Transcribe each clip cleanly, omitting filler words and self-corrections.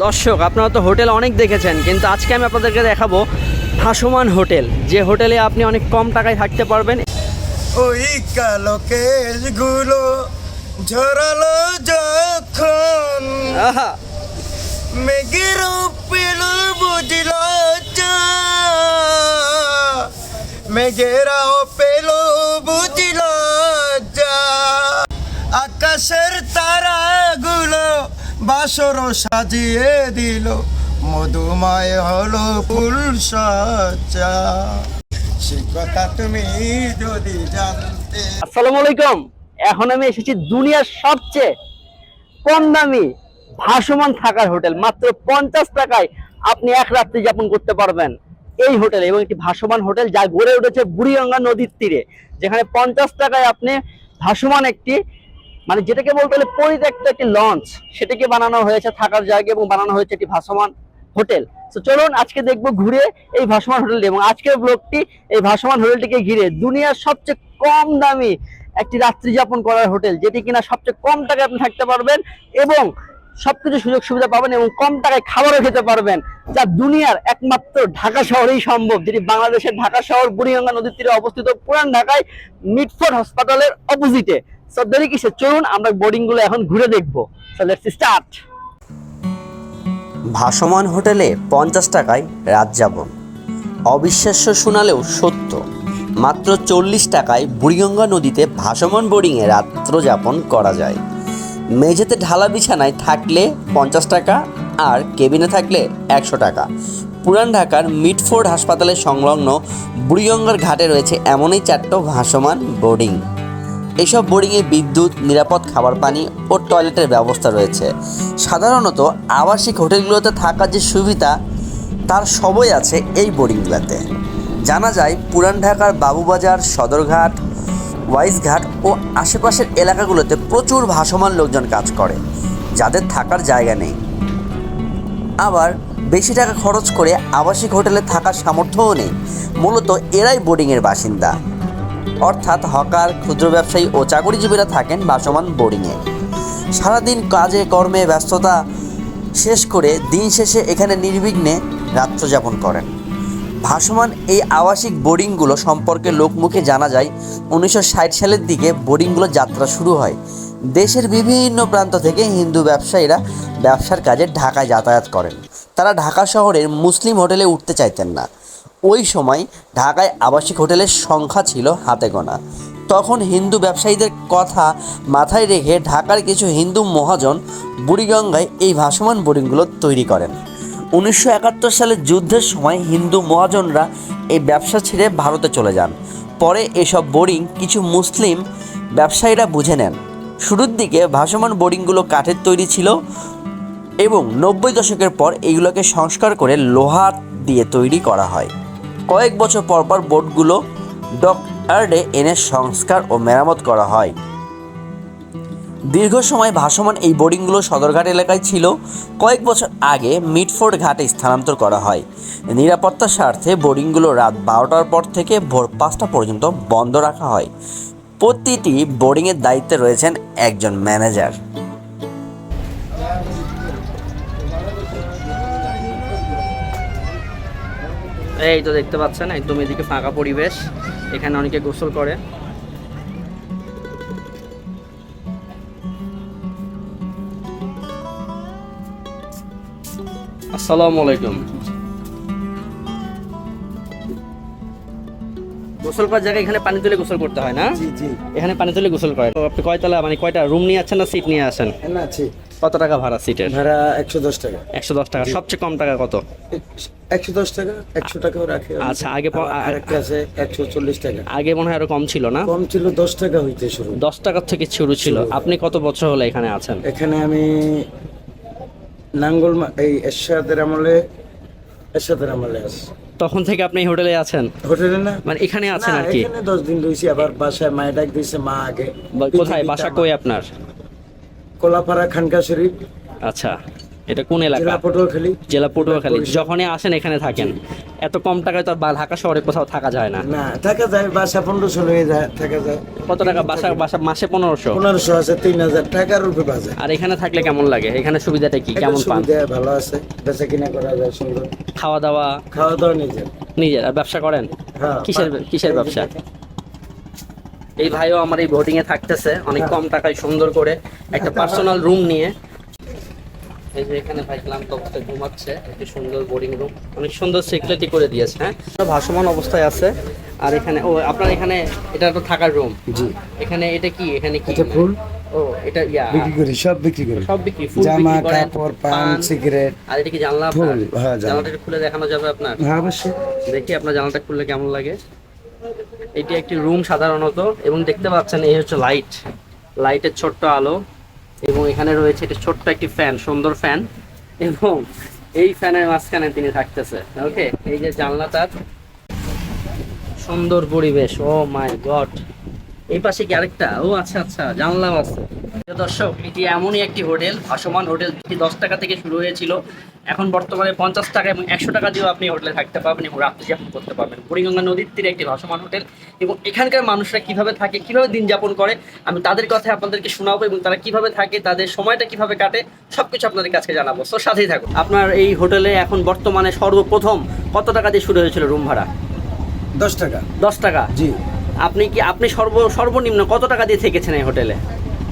দর্শক, আপনারা তো হোটেল অনেক দেখেছেন, কিন্তু আজকে আমি আপনাদেরকে দেখাবো ভাসমান হোটেল, যে হোটেলে আপনি অনেক কম টাকায় থাকতে পারবেন। ওই কালো কেশগুলো ঝরালো যখন আহা, মেঘের পেল বুঝল মেঘেরাও পেল বুঝল আকাশের তারাগুলো বাসর সাজিয়ে দিল, মধুময় হলো ফুল সজ্জা। সে কথা তুমি যদি জানতে। আসসালামু আলাইকুম। এখন আমি এসেছি দুনিয়ার সবচেয়ে কম দামি ভাসমান থাকার হোটেল। মাত্র 50 টাকায় আপনি এক রাত্রি যাপন করতে পারবেন এই হোটেলে, এবং একটি ভাসমান হোটেল যা গড়ে উঠেছে বুড়িগঙ্গা নদীর তীরে, যেখানে 50 টাকায় আপনি ভাসমান একটি, মানে যেটাকে বলতে গেলে পরিত্যক্ত একটি লঞ্চ, সেটাকে বানানো হয়েছে থাকার জায়গা এবং বানানো হয়েছে একটি ভাসমান হোটেল। তো চলুন আজকে দেখবো ঘুরে এই ভাসমান হোটেলটি, এবং আজকের ব্লগটি এই ভাসমান হোটেলটিকে ঘিরে দুনিয়ার সবচেয়ে কম দামি একটি রাত্রি যাপন করার হোটেল, যেটি কিনা সবচেয়ে কম টাকায় আপনি থাকতে পারবেন এবং সবকিছু সুযোগ সুবিধা পাবেন এবং কম টাকায় খাবারও খেতে পারবেন, যা দুনিয়ার একমাত্র ঢাকা শহরেই সম্ভব, যেটি বাংলাদেশের ঢাকা শহর বুড়িগঙ্গা নদীর তীরে অবস্থিত, পুরান ঢাকায় মিটফোর্ড হাসপাতালের অপোজিটে। সো দেরি কিসে, চলুন আমরা বোর্ডিং গুলো এখন ঘুরে দেখবো। So let's start. ভাসমান হোটেলে 50 টাকায় রাত যাপন। অবিশ্বাস্য শোনালেও সত্য, মাত্র 40 টাকায় বুড়িগঙ্গা নদীতে ভাসমান বোর্ডিংয়ে রাত্র যাপন করা যায়। মেঝেতে ঢালা বিছানায় থাকলে 50 টাকা, আর কেবিনে থাকলে 100 টাকা। পুরান ঢাকার মিটফোর্ড হাসপাতালের সংলগ্ন বুড়িগঙ্গার ঘাটে রয়েছে এমনই 4টো ভাসমান বোর্ডিং। এসব বোর্ডিংয়ে বিদ্যুৎ, নিরাপদ খাবার পানি ও টয়লেটের ব্যবস্থা রয়েছে। সাধারণত আবাসিক হোটেলগুলোতে থাকার যে সুবিধা, তার সবই আছে এই বোর্ডিংগুলোতে। জানা যায় পুরান ঢাকার বাবুবাজার, সদরঘাট, ওয়াইজঘাট ও আশেপাশের এলাকাগুলোতে প্রচুর ভাসমান লোকজন কাজ করে, যাদের থাকার জায়গা নেই। আবার বেশি টাকা খরচ করে আবাসিক হোটেলে থাকার সামর্থ্যও নেই। মূলত এরাই বোর্ডিংয়ের বাসিন্দা, অর্থাৎ হকার, ক্ষুদ্র ব্যবসায়ী ও চাকরিজীবীরা থাকেন ভাসমান বোর্ডিংয়ে। সারাদিন কাজে কর্মে ব্যস্ততা শেষ করে দিন শেষে এখানে নির্বিঘ্নে রাত্রযাপন করেন। ভাসমান এই আবাসিক বোর্ডিংগুলো সম্পর্কে লোকমুখে জানা যায় 1960 সালের দিকে বোর্ডিংগুলো যাত্রা শুরু হয়। দেশের বিভিন্ন প্রান্ত থেকে হিন্দু ব্যবসায়ীরা ব্যবসার কাজে ঢাকায় যাতায়াত করেন। তারা ঢাকা শহরের মুসলিম হোটেলে উঠতে চাইতেন না। ওই সময় ঢাকায় আবাসিক হোটেলের সংখ্যা ছিল হাতে গোনা। তখন হিন্দু ব্যবসায়ীদের কথা মাথায় রেখে ঢাকার কিছু হিন্দু মহাজন বুড়িগঙ্গায় এই ভাসমান বোর্ডিংগুলো তৈরি করেন। 1971 সালের যুদ্ধের সময় হিন্দু মহাজনরা এই ব্যবসা ছেড়ে ভারতে চলে যান। পরে এসব বোর্ডিং কিছু মুসলিম ব্যবসায়ীরা বুঝে নেন। শুরুর দিকে ভাসমান বোর্ডিংগুলো কাঠের তৈরি ছিল এবং 90 দশকের পর এইগুলোকে সংস্কার করে লোহা দিয়ে তৈরি করা হয়। কয়েক বছর পর পর বোটগুলো ডকইয়ার্ডে এনে সংস্কার ও মেরামত করা হয়। দীর্ঘ সময় ভাসমান এই বোর্ডিংগুলো সদরঘাট এলাকায় ছিল। কয়েক বছর আগে মিটফোর্ড ঘাটে স্থানান্তর করা হয়। নিরাপত্তার স্বার্থে বোর্ডিংগুলো রাত 12টার পর থেকে ভোর 5টা পর্যন্ত বন্ধ রাখা হয়। প্রতিটি বোর্ডিংয়ের দায়িত্বে রয়েছেন একজন ম্যানেজার। এই তো দেখতে পাচ্ছেন, একদম এদিকে ফাঁকা পরিবেশ, এখানে অনেকে গোসল করে। আসসালামু আলাইকুম। গোসল করার জায়গায় এখানে পানি তুলে গোসল করতে হয় না? জি জি, এখানে পানি তুলে গোসল করে। তো আপনি কয়তলা, মানে কয়টা রুম নিয়ে আছেন না সিট নিয়ে আসেন? না আছে কত টাকা ভাড়া সিটের? ভাড়া 110 টাকা। 110 টাকা। সবচেয়ে কম টাকা কত? 110 টাকা, 100 টাকাও রাখে। আচ্ছা, আগে আরেকটা আছে 140 টাকা। আগে মনে হয় আরো কম ছিল না? কম ছিল, 10 টাকা হইতে শুরু। 10 টাকা থেকে শুরু ছিল। আপনি কত বছর হলো এখানে আছেন? এখানে আমি নাঙ্গল এই এরশাদের আমলে আছি। তখন থেকে আপনি এই হোটেলে আছেন? হোটেলে না, মানে এখানে আছেন আর কি? এখানে 10 দিন রইছি। আবার বাসায় মায়ে ডাক দিয়েছে, মা আগে। কোথায় বাসা, কই আপনার? কোলাপাড়া, খানকা শরীফ। আচ্ছা, এটা কোন এলাকা? জেলা পটুয়াখালী। জেলা পটুয়াখালী। যখনই আসেন এখানে থাকেন? এত কম টাকায় তো আর ঢাকা শহরে কোথাও থাকা যায় না। না, থাকা যায়, বাসা 1500 হয়ে যায়, থাকা যায়। কত টাকা বাসা? বাসা মাসে 1500? 1500 আছে, 3000 টাকার উপরে বাজার। আর এখানে থাকলে কেমন লাগে? এখানে সুবিধাটা কি, কেমন পান? সুবিধা ভালো আছে, বেচা কিনা করা যায় সুন্দর। খাওয়া দাওয়া? খাওয়া দাওয়া নিজের। নিজের। আর ব্যবসা করেন? হ্যাঁ। কিসের ব্যবসা? এই ভাইও আমার এই বোর্ডিং এ থাকতেছে অনেক কম টাকায় সুন্দর করে একটা পার্সোনাল রুম নিয়ে। এই যে এখানে ভাই ক্লান্ত অবস্থায় ঘুমাচ্ছে, একটি সুন্দর বোর্ডিং রুম, অনেক সুন্দর সিকিউরিটি করে দিয়েছে। হ্যাঁ, ভাসমান অবস্থায় আছে। আর এখানে আপনার এখানে এটা তো থাকার রুম? জি। এখানে এটা কি? এখানে কি এটা ফুল? ও এটা বিক্রি করি, সব বিক্রি করি। সব বিক্রি? ফুল জামা বিক্রি করেন, কাপড়, পান, সিগারেট। আর এটা কি জানলা? ফুল, হ্যাঁ, জানলা। জানলাটা খুলে দেখানো যাবে আপনার? হ্যাঁ, অবশ্যই। দেখি আপনার জানলাটা খুললে কেমন লাগে। এটি একটি রুম সাধারণত, এবং দেখতে পাচ্ছেন এই হচ্ছে লাইটের ছোট্ট আলো, এবং এখানে রয়েছে একটি ছোট্ট একটি ফ্যান, সুন্দর ফ্যান, এবং এই ফ্যানের মাঝখানে তিনি থাকতেছে। ওকে, এই যে জানলাটার সুন্দর পরিবেশ। ও মাই গড, এই পাশে কি আরেকটা? ও আচ্ছা আচ্ছা, জানলাও আছে। প্রিয় দর্শক, এটি এমনই একটি হোটেল, ভাসমান হোটেল, যেটি 10 টাকা থেকে শুরু হয়েছিল, এখন বর্তমানে 50 টাকা এবং 100 টাকা দিয়েও আপনি হোটেলে থাকতে পারবেন এবং রাত্রি যাপন করতে পারবেন। বুড়িগঙ্গা নদীর তীরে একটি ভাসমান হোটেল, এবং এখানকার মানুষরা কিভাবে থাকে, কিভাবে দিন যাপন করে, আমি তাদের কথা আপনাদেরকে শোনাবো, এবং তারা কিভাবে থাকে, তাদের সময়টা কিভাবে কাটে, সবকিছু আপনাদের কাছে জানাবো। তো সাথেই থাকুন। আপনার এই হোটেলে এখন বর্তমানে সর্বপ্রথম কত টাকা দিয়ে শুরু হয়েছিল রুম ভাড়া? 10 টাকা। 10 টাকা? জি। আপনি সর্বনিম্ন কত টাকা দিয়ে থেকেছেন এই হোটেলে?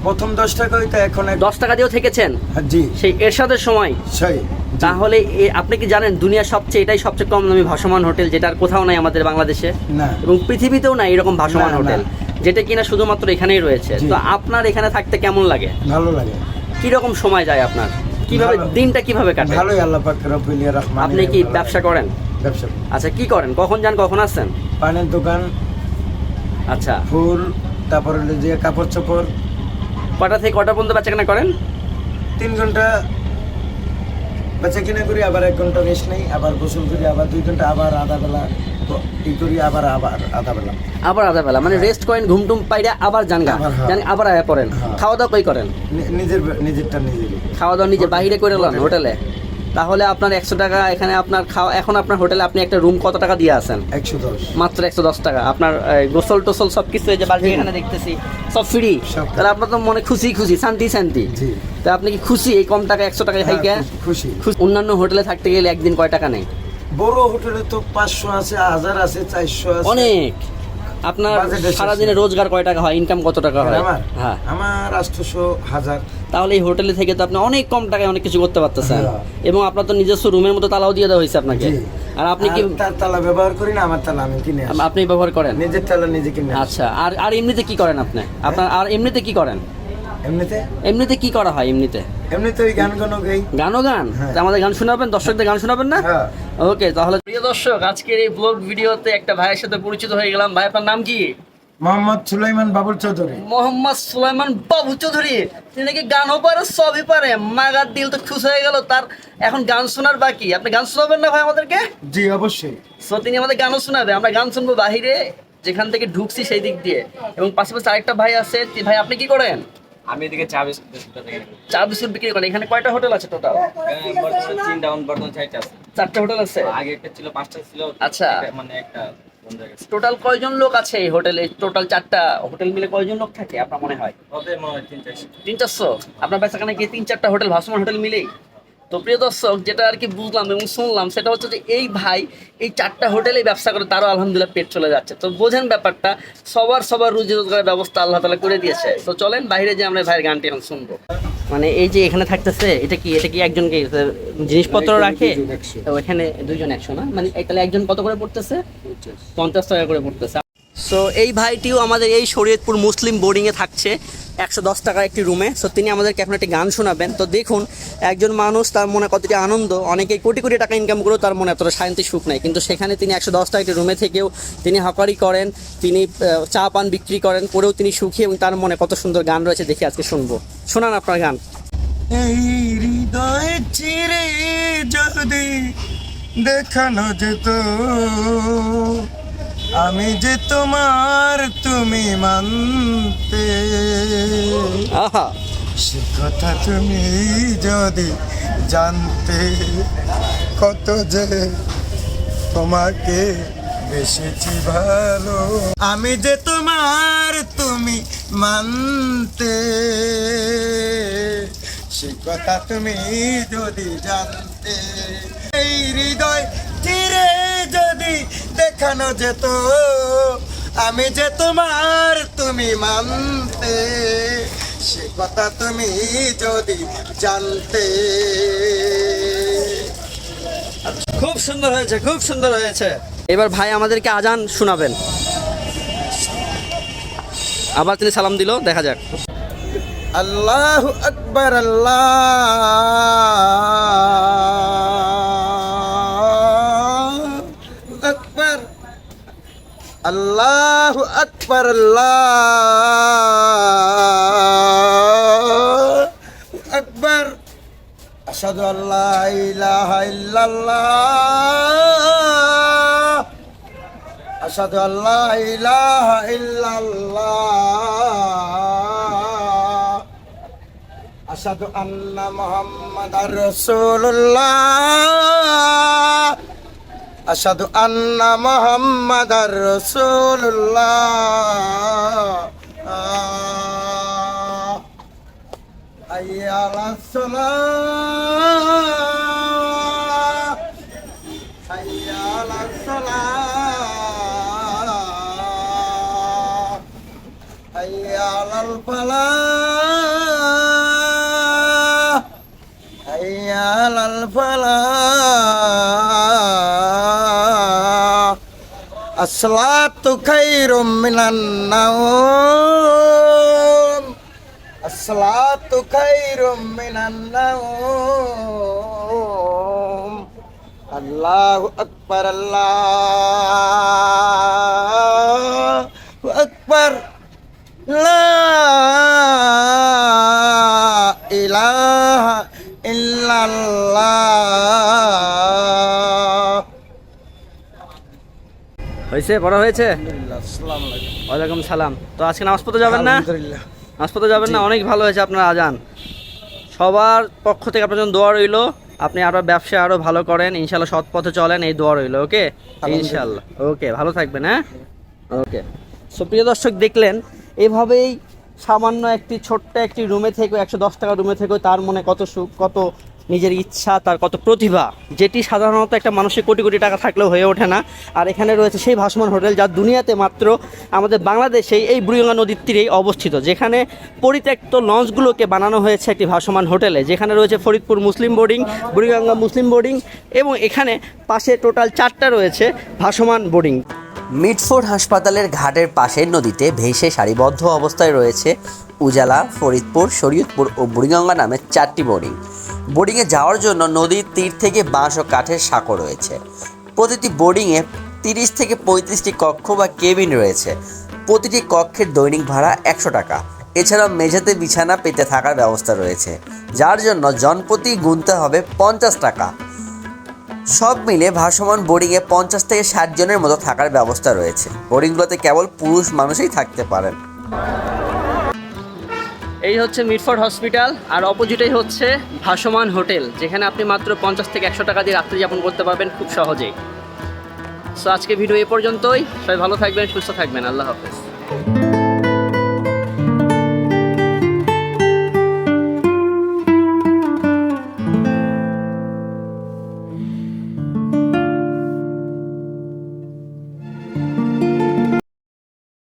প্রথম 10 টাকা হইতো, এখন 10 টাকা দিয়েও থেকেছেন? জি। সেই এরশাদের সময়? সেই। তাহলে আপনি কি জানেন দুনিয়ার এটাই সবচেয়ে কম দামি ভাসমান হোটেল, যেটা আর কোথাও নাই আমাদের বাংলাদেশে না, এবং পৃথিবীতেও নাই এরকম ভাসমান না, হোটেল, যেটা কিনা শুধুমাত্র এখানেই রয়েছে। জি। তো আপনার এখানে থাকতে কেমন লাগে? ভালো লাগে। কি রকম সময় যায় আপনার? কিভাবে ভালো। দিনটা কিভাবে কাটে? ভালোই, আল্লাহ পাক রব্বুল রহমান। আপনি কি ব্যবসা করেন? ব্যবসা। আচ্ছা, কি করেন? কখন যান, কখন আসেন? পানের দোকান, আচ্ছা। ফুল, তারপর হলো যে কাপড় চোপড়। কটা থেকে কটা পর্যন্ত বেচাকেনা করেন? 3 ঘন্টা বেচা কিনা করি, আবার 1 ঘন্টা রেস্ট নেই, আবার গোসল করি, আবার 2 ঘন্টা, আবার আধা বেলা ই করি, আবার আধা বেলা। আবার আধা বেলা মানে রেস্ট করেন, ঘুম টুম পাইরা আবার জানগা, আবার, হ্যাঁ। আবার আয়া পড়েন। হ্যাঁ। খাওয়া দাওয়া কই করেন? নিজেরটা নিজেরই। খাওয়া দাওয়া নিজে বাইরে করে নেন হোটেলে? তাহলে আপনার 100 টাকা এখানে আপনার খাওয়া। এখন আপনার হোটেলে আপনি একটা রুম কত টাকা দিয়ে আছেন? 110। মাত্র 110 টাকা। আপনার গোসল টোসল সব কিছু, এই যে বাড়ি এখানে দেখতেছি সব ফ্রি। সব। তাহলে আপনার তো মনে খুশি শান্তি। জি। তা আপনি কি খুশি এই কম টাকা 100 টাকায় খাইকে? খুশি। অন্যান্য হোটেলে থাকতে গেলে একদিন কয় টাকা নেই? বড় হোটেলে তো 500 আছে, 1000 আছে, 400 আছে, অনেক। আপনার বাজেটের সারাদিনে রোজগার কয় টাকা হয়, ইনকাম কত টাকা হয়? হ্যাঁ, আমার 800, 1000। তাহলে এই হোটেলে থেকে তো আপনি অনেক কম টাকায় অনেক কিছু করতে পারতেছেন। হ্যাঁ। এবং আপনার তো নিজস্ব রুমের মতো তালাও দিয়ে দেওয়া হয়েছে আপনাকে। জি। আর আপনি কি তার তালা ব্যবহার করি না, আমার তালা আমি কিনে আসি। আপনি ব্যবহার করেন? নিজের তালা নিজে কিনে আসি। আচ্ছা। আর এমনিতে কি করেন আপনি? আর এমনিতে কি করেন? এমনিতে কি করা হয় এমনিতে? ওই গান গাই। গানও গান? হ্যাঁ। তা আমাদের গান শোনাবেন, দর্শকদের গান শোনাবেন না? হ্যাঁ। ওকে, তাহলে প্রিয় দর্শক, আজকের এই ব্লগ ভিডিওতে একটা ভাইয়ের সাথে পরিচিত হয়ে গেলাম। ভাই, আপনার নাম কি? মোহাম্মদ সুলাইমান বাবুল চৌধুরী। মোহাম্মদ সুলাইমান বাবু চৌধুরী। তিনি নাকি গানও পারে, সবই পারে। মাগার দিল তো খুশ হয়ে গেল। তার এখন গান শোনার বাকি। আপনি গান শোনাবেন না ভাই আমাদেরকে? জি, অবশ্যই। সো তিনি আমাদের গানও শোনাবে। আমরা গান শুনবো বাহিরে, যেখান থেকে ঢুকছি সেই দিক দিয়ে। এবং পাশাপাশি আরেকটা ভাই আছে। ভাই, আপনি কি করেন? আমি এদিকে চা বিস্কুট বিক্রি করেন। এখানে কয়টা হোটেল আছে টোটাল? বর্তমান 4টা হোটেল আছে। আগে একটা ছিল, 5টা ছিল। আচ্ছা। মানে একটা বন্ধ হয়ে গেছে। টোটাল কয়জন লোক আছে এই হোটেলে? টোটাল 4টা হোটেল মিলে কয়জন লোক থাকে আপনার মনে হয়? ওদের মনে হয় 3-400। 300-400। আপনার বেচাখানে কি 3-4টা হোটেল, ভাসমান হোটেল মিলেই? তো প্রিয় দর্শক, যেটা আর কি বুঝলাম এবং শুনলাম, সেটা হচ্ছে যে এই ভাই এই 4টা হোটেলেই ব্যবসা করে, তারও আলহামদুলিল্লাহ পেট চলে যাচ্ছে। তো বোঝেন ব্যাপারটা, সবার রুজি রোজগারের ব্যবস্থা আল্লাহ তাআলা করে দিয়েছে। তো চলেন বাইরে যে আমরা ভাইয়ের গানটি এখন শুনবো। মানে এই যে এখানে থাকতেছে, এটা কি একজনকে জিনিসপত্র রাখে? তো এখানে 2 জন 100 না? মানে তাহলে একজন কত করে পড়তেছে? 50 টাকা করে পড়তেছে। সো এই ভাইটিও আমাদের এই শরীয়তপুর মুসলিম বোর্ডিংয়ে থাকছে 110 টাকা একটি রুমে। সো তিনি আমাদেরকে এখন একটি গান শোনাবেন। তো দেখুন, একজন মানুষ, তার মনে কতটি আনন্দ। অনেকেই কোটি কোটি টাকা ইনকাম করেও তার মনে এতটা শান্তি সুখ নেই, কিন্তু সেখানে তিনি 110 টাকা একটি রুমে থেকেও তিনি হকারি করেন, তিনি চা পান বিক্রি করেও তিনি সুখী, এবং তার মনে কত সুন্দর গান রয়েছে। দেখি আজকে শুনবো। শোনান আপনার গান। এই হৃদয় চিরে যদি দেখানো যেত আমি যে তোমার, তুমি মানতে। আহা, সে কথা তুমি যদি জানতে, কত যে তোমাকে বেশিছি ভালো, আমি যে তোমার তুমি মানতে, সে কথা তুমি যদি জানতে, এই হৃদয় চিরে যদি দেখানো যেত, আমি যে তোমার তুমি মানতে, সে কথা তুমি যদি জানতে। খুব সুন্দর হয়েছে, খুব সুন্দর হয়েছে। এবার ভাই আমাদেরকে আজান শোনাবেন। আবার তিনি সালাম দিল, দেখা যাক। আল্লাহু আকবার, আল্লাহু আকবার, আল্লাহু আকবার, আল্লাহু আকবার, আশহাদু আল্লা ইলাহা ইল্লাল্লাহ, আশহাদু আল্লা ইলাহা ইল্লাল্লাহ, আশহাদু আন্না মুহাম্মাদার রাসূলুল্লাহ, আশহাদু আন্না মুহাম্মাদার রাসূলুল্লাহ, হাইয়া আলাস সালাহ, হাইয়া আলাস সালাহ, হাইয়া আলাল ফালাহ, হাইয়া আলাল ফালাহ, আসসালাতু খায়রুম মিনান নাওম, আসসালাতু খায়রুম মিনান নাওম, আল্লাহু আকবার, আল্লাহু আকবার, লা ইলাহা ইল্লাল্লাহ। হয়েছে, বড় হয়েছে। আসসালামু আলাইকুম। ওয়ালাইকুম সালাম। তো আজকে নামাজ পড়তে যাবেন না? আলহামদুলিল্লাহ। নামাজ পড়তে যাবেন না? অনেক ভালো হয়েছে আপনার আজান। সবার পক্ষ থেকে আপনার জন্য দোয়া রইলো, আপনি আরো ব্যবসা আরো ভালো করেন, ইনশাল্লাহ সৎ পথে চলেন, এই দোয়া রইলো। ওকে, ইনশাল্লাহ। ওকে, ভালো থাকবেন। হ্যাঁ, ওকে। সো প্রিয় দর্শক, দেখলেন এভাবেই সামান্য একটি ছোট্ট একটি রুমে থেকে, 110 টাকা রুমে থেকেও তার মনে কত সুখ, কত নিজের ইচ্ছা, তার কত প্রতিভা, যেটি সাধারণত একটা মানুষের কোটি কোটি টাকা থাকলেও হয়ে ওঠে না। আর এখানে রয়েছে সেই ভাসমান হোটেল, যা দুনিয়াতে মাত্র আমাদের বাংলাদেশেই এই বুড়িগঙ্গা নদীর তীরেই অবস্থিত, যেখানে পরিত্যক্ত লঞ্চগুলোকে বানানো হয়েছে একটি ভাসমান হোটেলে, যেখানে রয়েছে ফরিদপুর মুসলিম বোর্ডিং, বুড়িগঙ্গা মুসলিম বোর্ডিং, এবং এখানে পাশে টোটাল 4টা রয়েছে ভাসমান বোর্ডিং। মিটফোর্ড হাসপাতালের ঘাটের পাশের নদীতে ভেসে সারিবদ্ধ অবস্থায় রয়েছে উজালা, ফরিদপুর, শরীয়তপুর ও বুড়িগঙ্গা নামে 4টি বোর্ডিং। বোর্ডিংয়ে যাওয়ার জন্য নদীর তীর থেকে বাঁশ ও কাঠের সাঁকো রয়েছে। প্রতিটি বোর্ডিংয়ে 30 থেকে 35টি কক্ষ বা কেবিন রয়েছে। প্রতিটি কক্ষের দৈনিক ভাড়া 100 টাকা। এছাড়াও মেঝেতে বিছানা পেতে থাকার ব্যবস্থা রয়েছে, যার জন্য জনপ্রতি গুনতে হবে 50 টাকা। সব মিলে ভাসমান বোর্ডিংয়ে 50 থেকে 60 জনের মতো থাকার ব্যবস্থা রয়েছে। বোর্ডিংগুলোতে কেবল পুরুষ মানুষই থাকতে পারেন। এই হচ্ছে মিটফোর্ড হসপিটাল, আর অপোজিটেই হচ্ছে ভাসমান হোটেল, যেখানে আপনি মাত্র 50 থেকে 100 টাকা দিয়ে রাত্রি যাপন করতে পারবেন খুব সহজেই। সো আজকে ভিডিও এ পর্যন্তই। সবাই ভালো থাকবেন, সুস্থ থাকবেন। আল্লাহ হাফেজ।